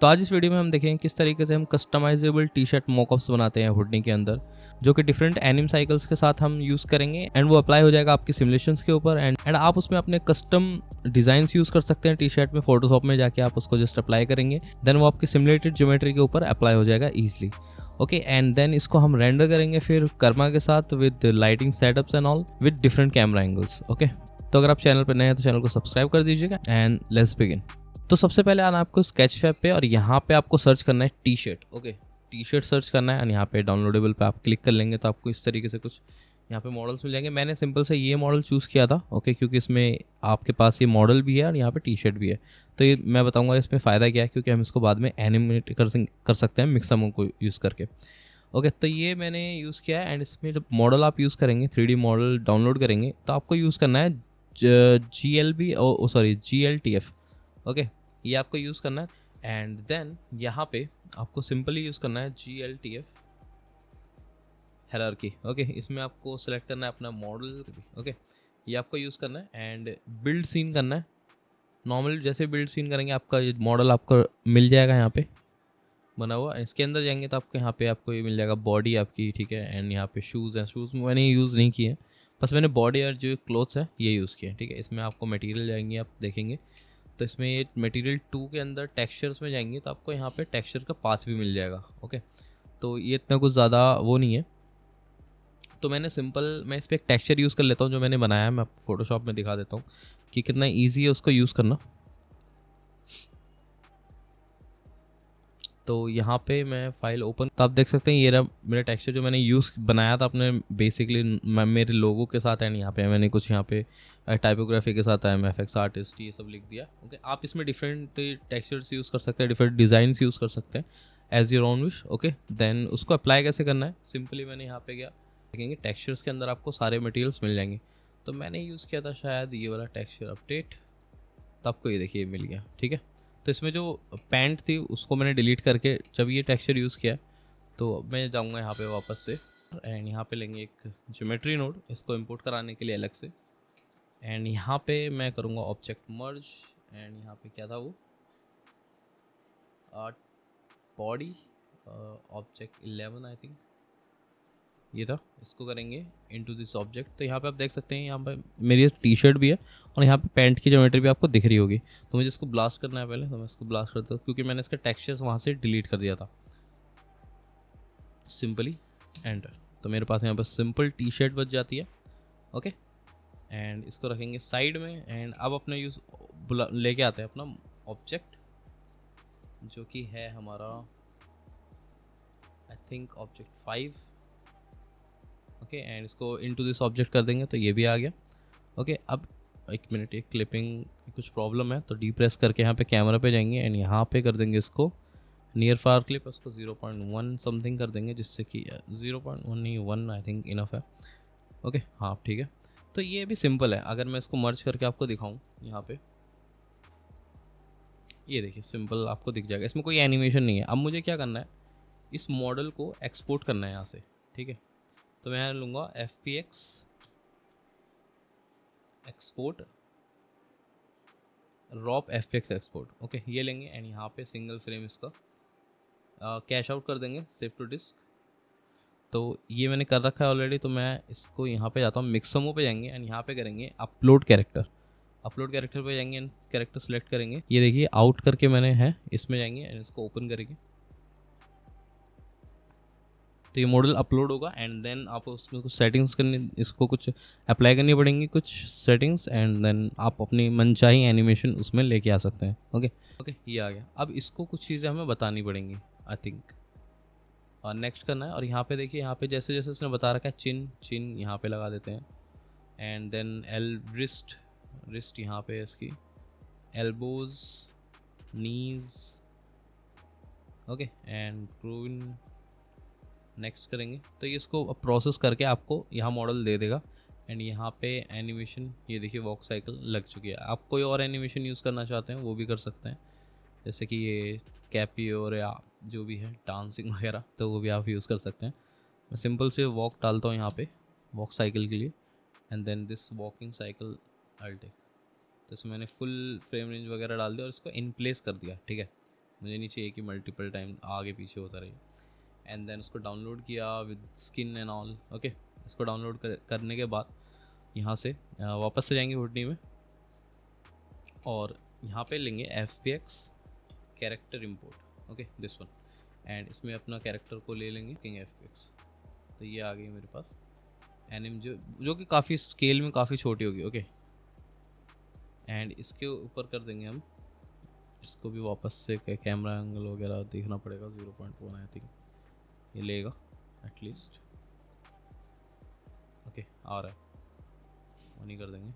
तो आज इस वीडियो में हम देखेंगे किस तरीके से हम कस्टमाइजेबल टी शर्ट मॉकअप्स बनाते हैं हुडनी के अंदर, जो कि डिफरेंट एनिम साइकिल्स के साथ हम यूज़ करेंगे एंड वो अप्लाई हो जाएगा आपकी सिमुलेशंस के ऊपर एंड आप उसमें अपने कस्टम डिज़ाइंस यूज़ कर सकते हैं टी शर्ट में। फोटोशॉप में जाके आप उसको जस्ट अप्लाई करेंगे, देन वो आपकी सिमुलेटेड ज्योमेट्री के ऊपर अप्लाई हो जाएगा ईजिली। ओके, एंड देन इसको हम रेंडर करेंगे फिर कर्मा के साथ with lighting setups and all with different camera angles. Okay, तो अगर आप चैनल पर नए हैं तो चैनल को सब्सक्राइब कर दीजिएगा एंड लेट्स बिगिन। तो सबसे पहले आना आपको स्केचफैब पे और यहाँ पे आपको सर्च करना है T shirt. Okay, T shirt search करना है और यहाँ पे डाउनलोडेबल पे आप क्लिक कर लेंगे तो आपको इस तरीके से कुछ यहाँ पे मॉडल्स मिल जाएंगे। मैंने सिंपल से ये मॉडल चूज़ किया था, ओके, क्योंकि इसमें आपके पास ये मॉडल भी है और यहाँ पे टी शर्ट भी है। तो ये मैं बताऊँगा इसमें फ़ायदा क्या है, क्योंकि हम इसको बाद में एनिमेट कर सकते हैं मिक्समो को यूज़ करके। ओके, तो ये मैंने यूज़ किया है एंड इसमें जब मॉडल आप यूज़ करेंगे, 3D मॉडल डाउनलोड करेंगे तो आपको यूज़ करना है GLTF। ओके, ये आपको यूज़ करना है एंड देन यहाँ पे आपको सिंपली यूज़ करना है GLTF हायरार्की। ओके, इसमें आपको सेलेक्ट करना है अपना मॉडल। ओके, ये आपको यूज़ करना है एंड बिल्ड सीन करना है। नॉर्मल जैसे बिल्ड सीन करेंगे आपका ये मॉडल आपको मिल जाएगा यहाँ पे बना हुआ। इसके अंदर जाएंगे तो आपको यहाँ पे आपको ये मिल जाएगा बॉडी आपकी, ठीक है, एंड यहाँ पे शूज़ हैं। शूज़ मैंने यूज़ नहीं किए, बस मैंने बॉडी और जो क्लोथ्स है ये यूज़ किए, ठीक है। इसमें आपको मटेरियल जाएंगे, आप देखेंगे तो इसमें ये मटेरियल 2 के अंदर टेक्सचर्स में जाएंगे तो आपको यहाँ पे टेक्सचर का पाथ भी मिल जाएगा। ओके, तो ये इतना कुछ ज़्यादा वो नहीं है। तो मैं इस पर एक टेक्सचर यूज़ कर लेता हूँ जो मैंने बनाया है। मैं आपको फोटोशॉप में दिखा देता हूँ कि कितना ईजी है उसको यूज़ करना। तो यहाँ पे मैं फाइल ओपन, तो आप देख सकते हैं ये रहा मेरा टेक्सचर जो मैंने बनाया था अपने बेसिकली मेरे लोगों के साथ। एंड यहाँ पे मैंने कुछ यहाँ पे टाइपोग्राफी के साथ MFX आर्टिस्ट ये सब लिख दिया। ओके, आप इसमें डिफरेंट टेक्सचर्स यूज़ कर सकते हैं, डिफरेंट डिज़ाइंस यूज़ कर सकते हैं as your own wish. Okay, then उसको अप्लाई कैसे करना है, सिंपली मैंने यहाँ पे गया, देखेंगे टेक्सचर्स के अंदर आपको सारे मटेरियल्स मिल जाएंगे। तो मैंने यूज़ किया था शायद ये वाला टेक्सचर अपडेट, तो आपको ये देखिए मिल गया, ठीक है। तो इसमें जो पैंट थी उसको मैंने डिलीट करके जब ये टेक्सचर यूज़ किया तो मैं जाऊँगा यहाँ पे वापस से एंड यहाँ पे लेंगे एक ज्योमेट्री नोड, इसको इंपोर्ट कराने के लिए अलग से। एंड यहाँ पे मैं करूँगा ऑब्जेक्ट मर्ज एंड यहाँ पे क्या था वो बॉडी ऑब्जेक्ट 11 आई थिंक ये था। इसको करेंगे इनटू दिस ऑब्जेक्ट। तो यहाँ पे आप देख सकते हैं यहाँ पे मेरी टी शर्ट भी है और यहाँ पे पैंट की ज्योमेट्री भी आपको दिख रही होगी। तो मुझे इसको ब्लास्ट करना है पहले, तो मैं इसको ब्लास्ट करता हूँ क्योंकि मैंने इसका टेक्सचर्स वहाँ से डिलीट कर दिया था। सिंपली एंटर, तो मेरे पास यहाँ पर सिंपल टी शर्ट बच जाती है। ओके, एंड इसको रखेंगे साइड में एंड अब अपना यूज़ लेके आते हैं अपना ऑब्जेक्ट जो कि है हमारा I think object 5। Okay, and इसको इनटू दिस ऑब्जेक्ट कर देंगे तो ये भी आ गया। ओके, अब एक मिनट, एक क्लिपिंग कुछ प्रॉब्लम है तो डीप्रेस करके यहाँ पे कैमरा पे जाएंगे एंड यहाँ पे कर देंगे इसको नियर फार क्लिप, उसको 0.1 समथिंग कर देंगे जिससे कि 0.1 नहीं 1 आई थिंक इनफ है। ओके, हाँ ठीक है। तो ये भी सिंपल है, अगर मैं इसको मर्ज करके आपको दिखाऊँ यहाँ पे, ये देखिए सिंपल आपको दिख जाएगा, इसमें कोई एनिमेशन नहीं है। अब मुझे क्या करना है, इस मॉडल को एक्सपोर्ट करना है यहाँ से, ठीक है। तो मैं लूँगा FPX export रॉप FPX export. Okay, ये लेंगे एंड यहाँ पे सिंगल फ्रेम इसका कैश आउट कर देंगे, सेव टू डिस्क। तो ये मैंने कर रखा है ऑलरेडी। तो मैं इसको यहाँ पे जाता हूँ, मिक्समो पे जाएंगे एंड यहाँ पे करेंगे अपलोड कैरेक्टर। अपलोड कैरेक्टर पे जाएंगे एंड कैरेक्टर सेलेक्ट करेंगे, ये देखिए आउट करके मैंने है, इसमें जाएंगे एंड इसको ओपन करेंगे तो ये मॉडल अपलोड होगा एंड देन आप उसमें कुछ सेटिंग्स करनी, इसको कुछ अप्लाई करनी पड़ेंगी कुछ सेटिंग्स एंड देन आप अपनी मनचाही एनिमेशन उसमें लेके आ सकते हैं। ओके ओके, ये आ गया। अब इसको कुछ चीज़ें हमें बतानी पड़ेंगी आई थिंक, और नेक्स्ट करना है। और यहाँ पे देखिए, यहाँ पे जैसे जैसे उसने बता रखा है चिन यहाँ पे लगा देते हैं एंड देन रिस्ट यहाँ पे इसकी elbows knees. Okay, and croon next करेंगे तो ये इसको प्रोसेस करके आपको यहाँ मॉडल दे देगा एंड यहाँ पे एनिमेशन ये देखिए वॉक साइकिल लग चुकी है। आप कोई और एनिमेशन यूज़ करना चाहते हैं वो भी कर सकते हैं, जैसे कि ये कैपी और या जो भी है डांसिंग वगैरह, तो वो भी आप यूज़ कर सकते हैं। मैं सिंपल से वॉक डालता हूँ यहाँ पे वॉक साइकिल के लिए and then this walking cycle अल्टे। तो इसमें मैंने फुल फ्रेम रेंज वगैरह डाल दिया और इसको इन प्लेस कर दिया, ठीक है। मुझे नहीं चाहिए कि मल्टीपल टाइम आगे पीछे होता रहे। एंड देन उसको डाउनलोड किया with skin and all. Okay, इसको डाउनलोड करने के बाद यहाँ से वापस से जाएंगे हुडनी में और यहाँ पे लेंगे FBX character import. Okay, this one, and इसमें अपना कैरेक्टर को ले लेंगे किंग FBX। तो ये आ गई मेरे पास एनिम जो कि काफ़ी स्केल में काफ़ी छोटी होगी। ओके, एंड इसके ऊपर कर देंगे हम इसको भी वापस से कैमरा एंगल वगैरह देखना पड़ेगा 0.1 आई थिंक ये लेगा एटलीस्ट। ओके, आ रहा है, वो नहीं कर देंगे।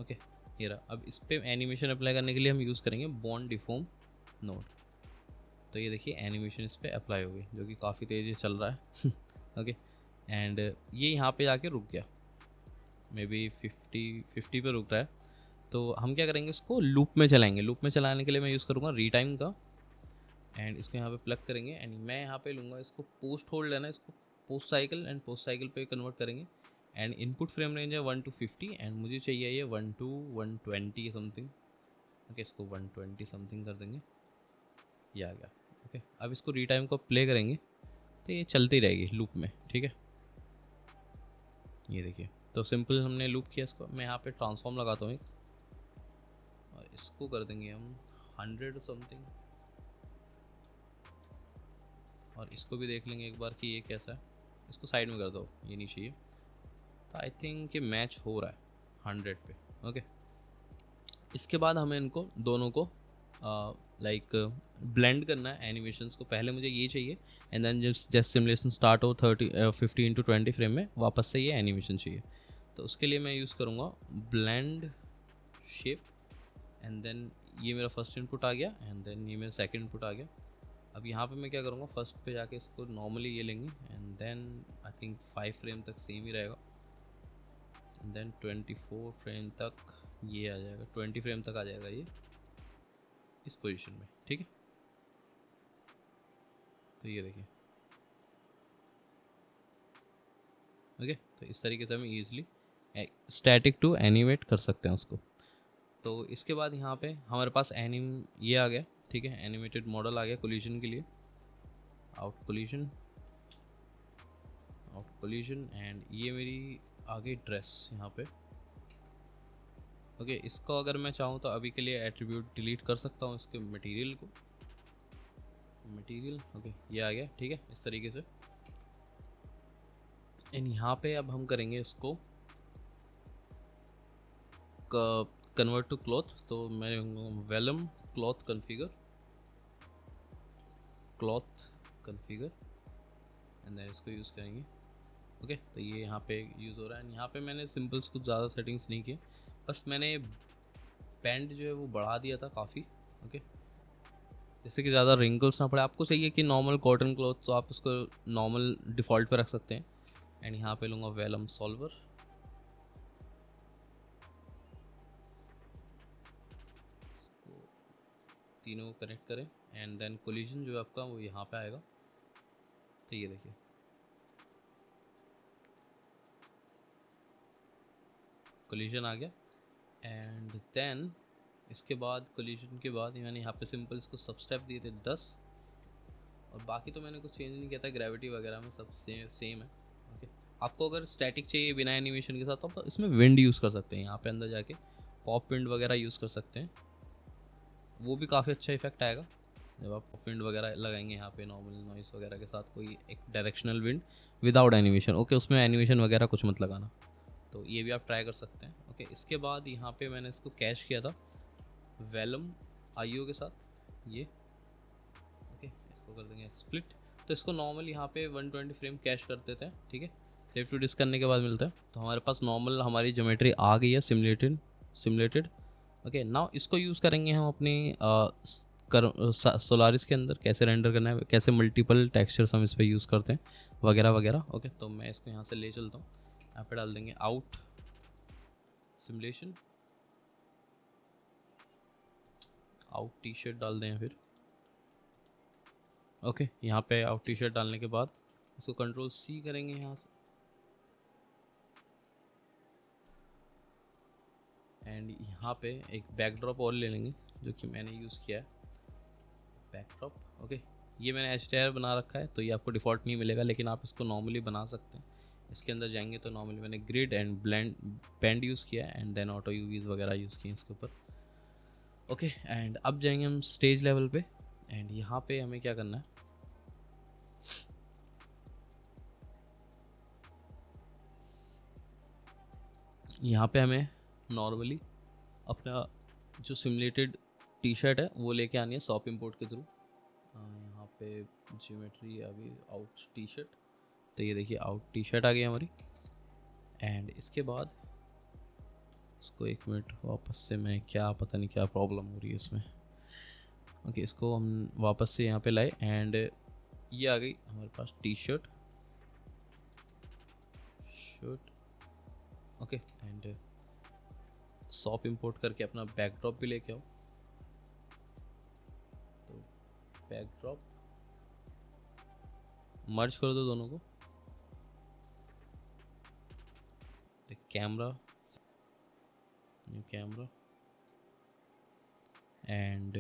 ओके, ये रहा। अब इस पर एनिमेशन अप्लाई करने के लिए हम यूज़ करेंगे बॉन्ड डिफॉर्म नोड। तो ये देखिए एनिमेशन इस पर अप्लाई हो गई, जो कि काफ़ी तेज़ी से चल रहा है। ओके, एंड ये यहाँ पे जाके रुक गया, मे बी 50 पे रुक रहा है। तो हम क्या करेंगे, इसको लूप में चलाएंगे। लूप में चलाने के लिए मैं यूज़ करूँगा रीटाइम का, एंड इसको यहाँ पे प्लग करेंगे। एंड मैं यहाँ पे लूँगा इसको पोस्ट होल्ड लेना, इसको post cycle, and post cycle पे कन्वर्ट करेंगे। एंड इनपुट फ्रेम रेंज है 1 to 50 एंड मुझे चाहिए ये 1 to 120 समथिंग। ओके, इसको 120 समथिंग कर देंगे, ये आ गया। ओके, अब इसको रीटाइम को प्ले करेंगे तो ये चलती रहेगी लूप में। ठीक है, ये देखिए, तो सिंपल हमने लूप किया इसको। मैं यहाँ पे ट्रांसफॉर्म लगाता हूँ एक, और इसको कर देंगे हम 100 समथिंग, और इसको भी देख लेंगे एक बार कि ये कैसा है। इसको साइड में कर दो, ये नहीं चाहिए। तो आई थिंक ये मैच हो रहा है 100 पे। ओके, इसके बाद हमें इनको दोनों को लाइक ब्लेंड करना है एनिमेशंस को। पहले मुझे ये चाहिए, and then just simulation start हो 50 into 20 फ्रेम में वापस से ये एनिमेशन चाहिए। तो उसके लिए मैं यूज़ करूँगा ब्लेंड शेप, एंड देन ये मेरा फर्स्ट इनपुट आ गया, एंड देन ये मेरा सेकंड इनपुट आ गया। अब यहाँ पे मैं क्या करूँगा, फर्स्ट पे जाके इसको नॉर्मली ये लेंगे, and then I think 5 frame तक सेम ही रहेगा, एंड देन 24 फ्रेम तक ये आ जाएगा, 20 फ्रेम तक आ जाएगा ये इस पोजीशन में। ठीक है, तो ये देखिए। ओके, तो इस तरीके से हम ईजिली स्टैटिक टू एनिमेट कर सकते हैं उसको। तो इसके बाद यहाँ पे हमारे पास एनिम ये आ गया। ठीक है, एनिमेटेड मॉडल आ गया कोलिजन के लिए, आउट कोलिजन, एंड ये मेरी आ गई ड्रेस यहाँ पे। ओके, इसको अगर मैं चाहूँ तो अभी के लिए एट्रीब्यूट डिलीट कर सकता हूँ इसके मटेरियल को, मटेरियल। ओके, ये आ गया। ठीक है, इस तरीके से। एंड यहाँ पे अब हम करेंगे इसको कन्वर्ट टू क्लॉथ। तो मैं वेलम क्लॉथ कन्फिगर, एंड देन इसको यूज़ करेंगे। ओके, तो ये यहाँ पे यूज़ हो रहा है। यहाँ पे मैंने सिंपल्स कुछ ज़्यादा सेटिंग्स नहीं किए, बस मैंने बैंड जो है वो बढ़ा दिया था काफ़ी। ओके, जैसे कि ज़्यादा रिंकल्स ना पड़े। आपको चाहिए कि नॉर्मल कॉटन क्लॉथ, तो आप उसको नॉर्मल डिफ़ॉल्ट पे रख सकते हैं। एंड यहाँ पे लूँगा वेलम सॉल्वर, इसको तीनों को कनेक्ट करें, एंड देन कोलिजन जो है आपका वो यहाँ पे आएगा। तो ये देखिए, कोलिजन आ गया। एंड देन इसके बाद कोलिजन के बाद मैंने यहाँ पे सिंपल इसको सब स्टेप दिए थे 10, और बाकी तो मैंने कुछ चेंज नहीं किया था। ग्रेविटी वगैरह में सब सेम है। ओके, आपको अगर स्टैटिक चाहिए बिना एनिमेशन के साथ, तो आप इसमें विंड यूज़ कर सकते हैं। यहाँ पे अंदर जाके पॉप विंड वगैरह यूज़ कर सकते हैं, वो भी काफ़ी अच्छा इफेक्ट आएगा जब आप पॉप विंड वगैरह लगाएंगे यहाँ पे नॉर्मल नॉइस वगैरह के साथ। कोई एक directional wind without animation. Okay, उसमें एनिमेशन वगैरह कुछ मत लगाना। तो ये भी आप ट्राई कर सकते हैं। ओके, इसके बाद यहाँ पे मैंने इसको कैश किया था वेलम आईओ के साथ ये। ओके, इसको कर देंगे स्प्लिट। तो इसको नॉर्मल यहाँ पे 120 फ्रेम कैश कर देते हैं। ठीक है, सेव टू डिस्क करने के बाद मिलता है। तो हमारे पास नॉर्मल हमारी ज्योमेट्री आ गई है सिमुलेटेड। ओके, नाउ इसको यूज़ करेंगे हम अपनी सोलारिस के अंदर कैसे रेंडर करना है, कैसे मल्टीपल टेक्सचर्स हम इस पर यूज़ करते हैं वगैरह वगैरह। ओके, तो मैं इसको यहाँ से ले चलता हूँ। यहाँ पे डाल देंगे out simulation, out T shirt डाल दें फिर। ओके, यहाँ पे आउट टी शर्ट डालने के बाद इसको कंट्रोल C करेंगे यहाँ से, एंड यहाँ पे एक बैकड्रॉप और ले लेंगे जो कि मैंने यूज़ किया है, बैकड्रॉप। ओके, ये मैंने HDR बना रखा है, तो ये आपको डिफ़ॉल्ट नहीं मिलेगा, लेकिन आप इसको नॉर्मली बना सकते हैं। इसके अंदर जाएंगे तो नॉर्मली मैंने ग्रिड एंड पेंड यूज़ किया है, एंड देन ऑटो यूवीज़ वगैरह यूज़ किए इसके ऊपर। ओके, एंड अब जाएंगे हम स्टेज लेवल पे, एंड यहाँ पे हमें क्या करना है, यहाँ पे हमें नॉर्मली अपना जो सिमुलेटेड टी शर्ट है वो लेके आनी है शॉप इंपोर्ट के थ्रू। यहाँ पे ज्योमेट्री अभी आउट टी शर्ट, तो ये देखिए आउट टी शर्ट आ गई हमारी। एंड इसके बाद इसको एक मिनट वापस से, मैं क्या पता नहीं क्या प्रॉब्लम हो रही है इसमें। ओके, इसको हम वापस से यहाँ पे लाए, एंड ये आ गई हमारे पास T shirt. Okay, and shop import करके अपना बैकड्रॉप भी लेके आओ। तो बैकड्रॉप मर्ज कर दो दोनों को, कैमरा, न्यू कैमरा, एंड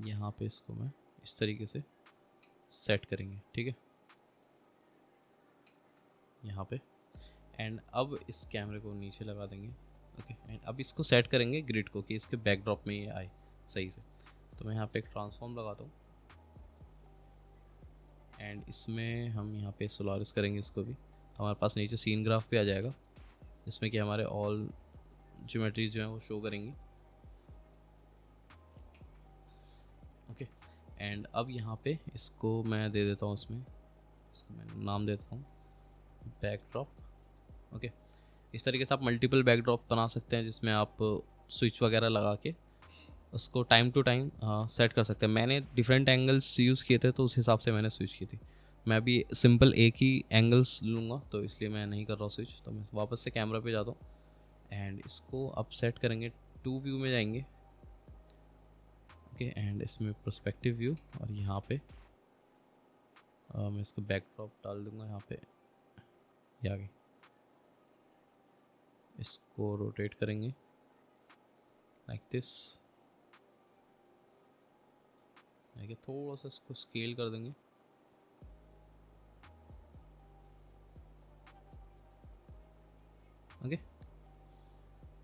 यहाँ पे इसको मैं इस तरीके से सेट करेंगे, ठीक है, यहाँ पे। एंड अब इस कैमरे को नीचे लगा देंगे। ओके, एंड अब इसको सेट करेंगे ग्रिड को कि इसके बैकड्रॉप में ये आए सही से। तो मैं यहाँ पे एक ट्रांसफॉर्म लगाता हूँ, एंड इसमें हम यहाँ पे सोलारिस करेंगे इसको भी, तो हमारे पास नीचे सीन ग्राफ भी आ जाएगा जिसमें कि हमारे ऑल ज्योमेट्रीज जो हैं वो शो करेंगी। ओके, एंड अब यहाँ पे इसको मैं दे देता हूँ, इसको मैं नाम देता हूँ बैकड्रॉप। ओके, इस तरीके से आप मल्टीपल बैकड्रॉप बना सकते हैं जिसमें आप स्विच वगैरह लगा के उसको टाइम टू टाइम सेट कर सकते हैं। मैंने डिफरेंट एंगल्स यूज़ किए थे तो उस हिसाब से मैंने स्विच की थी। मैं अभी सिंपल एक ही एंगल्स लूँगा तो इसलिए मैं नहीं कर रहा हूँ स्विच। तो मैं वापस से कैमरा पे जाता हूँ, एंड इसको अब सेट करेंगे, 2 व्यू में जाएंगे। ओके, एंड इसमें पर्सपेक्टिव व्यू, और यहाँ पे मैं इसको बैकड्रॉप डाल दूँगा यहाँ पे, ये आ गई। इसको रोटेट करेंगे लाइक दिस, थोड़ा सा इसको स्केल कर देंगे। ओके,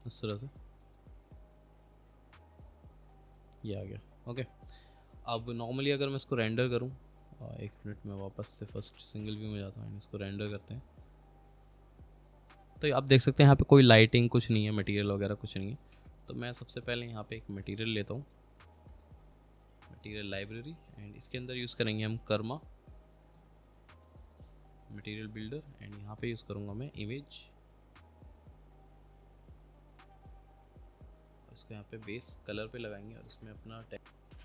इस तरह से ये आ गया। ओके, अब नॉर्मली अगर मैं इसको रेंडर करूँ, एक मिनट में वापस से फर्स्ट सिंगल व्यू में जाता हूँ, इसको रेंडर करते हैं। तो आप देख सकते हैं यहाँ पे कोई लाइटिंग कुछ नहीं है, मटेरियल वगैरह कुछ नहीं है। तो मैं सबसे पहले यहाँ पे एक मटेरियल लेता हूँ, मटेरियल लाइब्रेरी, एंड इसके अंदर यूज़ करेंगे हम कर्मा मटेरियल बिल्डर, एंड यहाँ पे यूज़ करूँगा मैं इमेज। इसको यहाँ पे बेस कलर पे लगाएंगे और इसमें अपना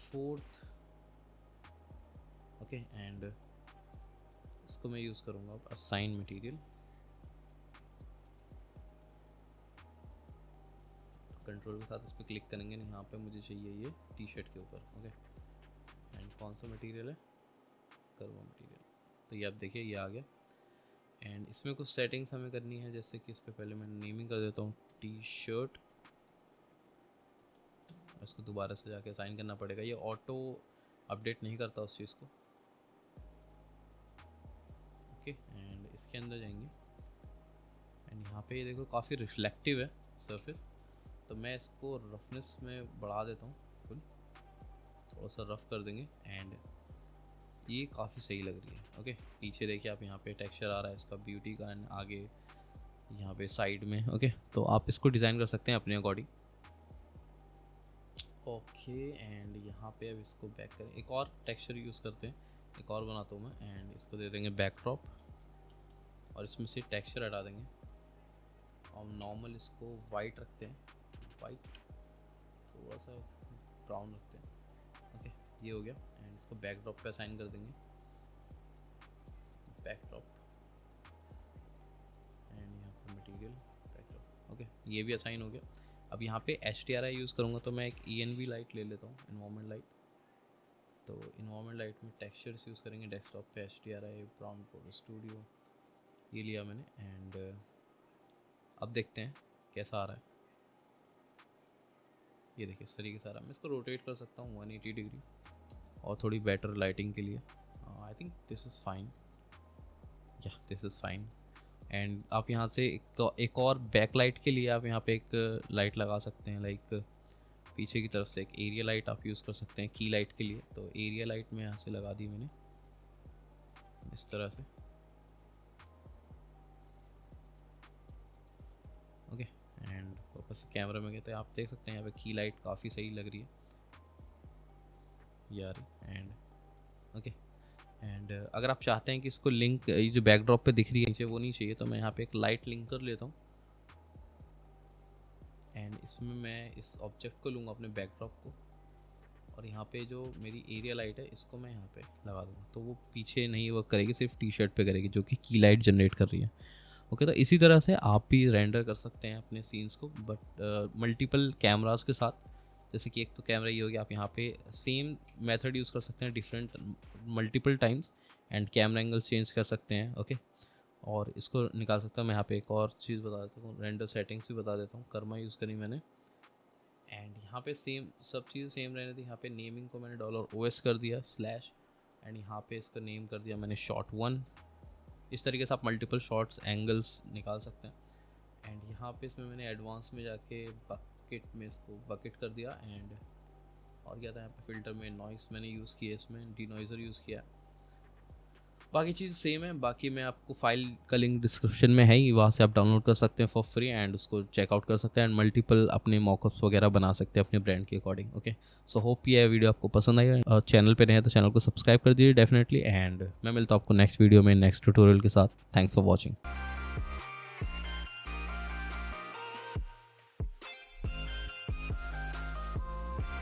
4th। ओके, एंड इसको मैं यूज़ करूँगा अब असाइन मटेरियल। कंट्रोल के साथ इस पर क्लिक करेंगे, यहाँ पे मुझे चाहिए ये टी शर्ट के ऊपर। ओके, एंड कौन सा मटेरियल है, कर्मा मटेरियल। तो ये आप देखिए ये आ गया, एंड इसमें कुछ सेटिंग्स हमें करनी है, जैसे कि इस पर पहले मैं नेमिंग कर देता हूँ टी शर्ट। इसको दोबारा से जाके असाइन करना पड़ेगा, ये ऑटो अपडेट नहीं करता उस चीज़ को। ओके, एंड इसके अंदर जाएंगे, एंड यहाँ पे ये देखो काफ़ी रिफ्लेक्टिव है सरफेस, तो मैं इसको रफनेस में बढ़ा देता हूँ फुल, थोड़ा सा रफ कर देंगे, एंड ये काफ़ी सही लग रही है। ओके, पीछे देखिए आप, यहाँ पे टेक्सचर आ रहा है इसका ब्यूटी का, एंड आगे यहाँ पे साइड में। ओके, तो आप इसको डिज़ाइन कर सकते हैं अपने अकॉर्डिंग। ओके, एंड यहाँ पे अब इसको बैक करें, एक और टेक्सचर यूज़ करते हैं, एक और बनाता हूँ मैं, एंड इसको दे देंगे बैकड्रॉप, और इसमें से टेक्सचर हटा देंगे, और नॉर्मल इसको वाइट रखते हैं, वाइट थोड़ा सा ब्राउन रखते हैं। ओके, ये हो गया, एंड इसको बैकड्रॉप पे असाइन कर देंगे, बैकड्रॉप, एंड यहाँ पे मटेरियल बैकड्रॉप। ओके, ये भी असाइन हो गया। अब यहाँ पे HDRI यूज़ करूँगा, तो मैं एक ENV लाइट ले लेता हूँ, इन्वायरमेंट लाइट। तो इन्वायरमेंट लाइट में टेक्सचर्स यूज़ करेंगे, डेस्कटॉप पे HDRI ब्राउन फोटो स्टूडियो ये लिया मैंने, एंड अब देखते हैं कैसा आ रहा है। ये देखिए इस तरीके से आ रहा है। मैं इसको रोटेट कर सकता हूँ 180 डिग्री और थोड़ी बेटर लाइटिंग के लिए। I think this is fine, या दिस इज़ फाइन। एंड आप यहाँ से एक और बैक लाइट के लिए आप यहाँ पे एक लाइट लगा सकते हैं, लाइक पीछे की तरफ से एक एरिया लाइट आप यूज़ कर सकते हैं की लाइट के लिए। तो एरिया लाइट में यहाँ से लगा दी मैंने इस तरह से। ओके, एंड वापस से कैमरा में गए तो आप देख सकते हैं यहाँ पे की लाइट काफ़ी सही लग रही है यार। एंड ओके, एंड अगर आप चाहते हैं कि इसको लिंक, ये जो बैकड्रॉप पे दिख रही है नीचे वो नहीं चाहिए, तो मैं यहाँ पे एक लाइट लिंक कर लेता हूँ। एंड इसमें मैं इस ऑब्जेक्ट को लूँगा अपने बैकड्रॉप को, और यहाँ पे जो मेरी एरिया लाइट है इसको मैं यहाँ पे लगा दूँगा। तो वो पीछे नहीं वर्क करेगी, सिर्फ टी शर्ट पे करेगी, जो कि की लाइट जनरेट कर रही है। ओके, तो इसी तरह से आप भी रेंडर कर सकते हैं अपने सीन्स को, बट मल्टीपल कैमरास के साथ। जैसे कि एक तो कैमरा ये हो गया, आप यहाँ पे सेम मेथड यूज़ कर सकते हैं different multiple times, and camera angles change कर सकते हैं। ओके, और इसको निकाल सकता हूँ मैं। यहाँ पे एक और चीज़ बता देता हूँ, रेंडर सेटिंग्स भी बता देता हूँ। कर्मा यूज़ करी मैंने, एंड यहाँ पे सेम सब चीज़ें सेम रहने दी। यहाँ पे नेमिंग को मैंने $OS कर दिया स्लैश, एंड यहाँ पे इसका नेम कर दिया मैंने shot 1। इस तरीके से आप मल्टीपल शॉट्स एंगल्स निकाल सकते हैं। एंड यहाँ पे इसमें मैंने एडवांस में जाके बकेट में इसको बकेट कर दिया। एंड और क्या था यहाँ पे फ़िल्टर में नॉइस मैंने यूज़ किया, इसमें डिनॉइज़र यूज़ किया। बाकी चीज़ सेम है। बाकी मैं आपको फाइल का लिंक डिस्क्रिप्शन में है ही, वहाँ से आप डाउनलोड कर सकते हैं फॉर फ्री, एंड उसको चेकआउट कर सकते हैं, एंड मल्टीपल अपने मॉकअप्स वगैरह बना सकते हैं अपने ब्रांड के अकॉर्डिंग। ओके, सो होप ये वीडियो आपको पसंद आई है। चैनल पे रहे तो चैनल को सब्सक्राइब कर दीजिए डेफिनेटली, एंड मैं मिलता हूँ आपको नेक्स्ट वीडियो में नेक्स्ट ट्यूटोरियल के साथ। Thanks for watching.